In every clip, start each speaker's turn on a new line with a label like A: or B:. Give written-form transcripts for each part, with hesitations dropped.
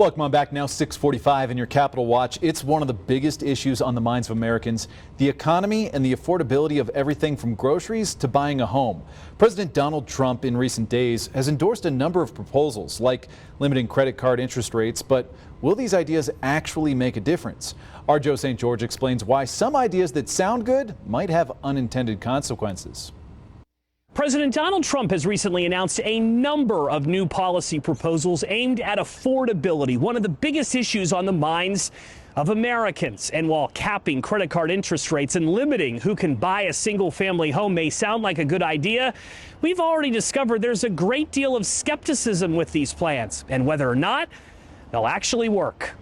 A: Welcome on back now, 6:45 in your Capital Watch. It's one of the biggest issues on the minds of Americans, the economy and the affordability of everything from groceries to buying a home. President Donald Trump in recent days has endorsed a number of proposals like limiting credit card interest rates, but will these ideas actually make a difference? Our Joe St. George explains why some ideas that sound good might have unintended consequences.
B: President Donald Trump has recently announced a number of new policy proposals aimed at affordability, one of the biggest issues on the minds of Americans. And while capping credit card interest rates and limiting who can buy a single-family home may sound like a good idea, we've already discovered there's a great deal of skepticism with these plans and whether or not they'll actually work.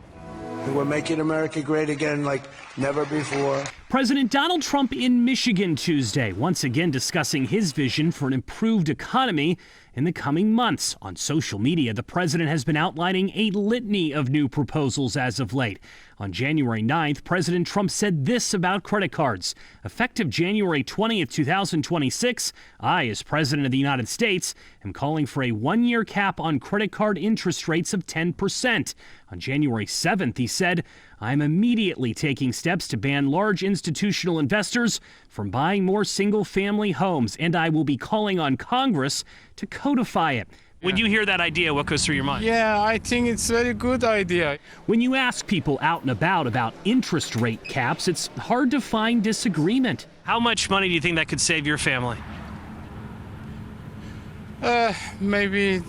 C: We're making America great again like never before.
B: President Donald Trump in Michigan Tuesday, once again discussing his vision for an improved economy in the coming months. On social media, the president has been outlining a litany of new proposals as of late. On January 9th, President Trump said this about credit cards. Effective January 20th, 2026, I, as President of the United States, am calling for a one-year cap on credit card interest rates of 10%. On January 7th, he said, I'm immediately taking steps to ban large institutional investors from buying more single-family homes, and I will be calling on Congress to codify it. When you hear that idea, what goes through your mind?
D: Yeah, I think it's a very good idea.
B: When you ask people out and about interest rate caps, it's hard to find disagreement. How much money do you think that could save your family?
D: Maybe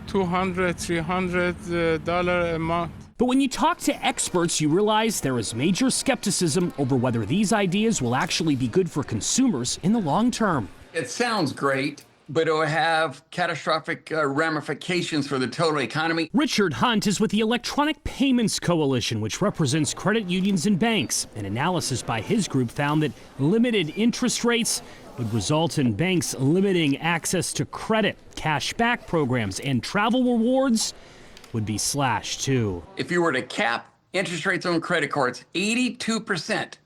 D: $200, $300 a month.
B: But when you talk to experts, you realize there is major skepticism over whether these ideas will actually be good for consumers in the long term.
E: It sounds great, but it will have catastrophic ramifications for the total economy.
B: Richard Hunt is with the Electronic Payments Coalition, which represents credit unions and banks. An analysis by his group found that limited interest rates would result in banks limiting access to credit, cashback programs, and travel rewards would be slashed too.
E: If you were to cap interest rates on credit cards, 82%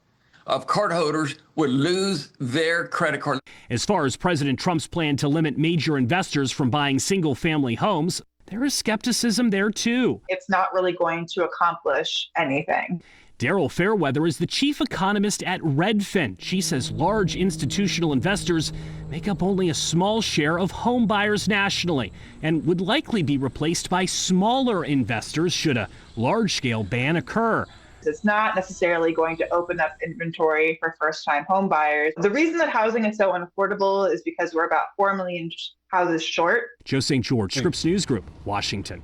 E: of cardholders would lose their credit card.
B: As far as President Trump's plan to limit major investors from buying single-family homes, there is skepticism there too.
F: It's not really going to accomplish anything.
B: Daryl Fairweather is the chief economist at Redfin. She says large institutional investors make up only a small share of home buyers nationally and would likely be replaced by smaller investors should a large-scale ban occur.
F: It's not necessarily going to open up inventory for first-time home buyers. The reason that housing is so unaffordable is because we're about 4 million houses short.
B: Joe St. George, Scripps News Group, Washington.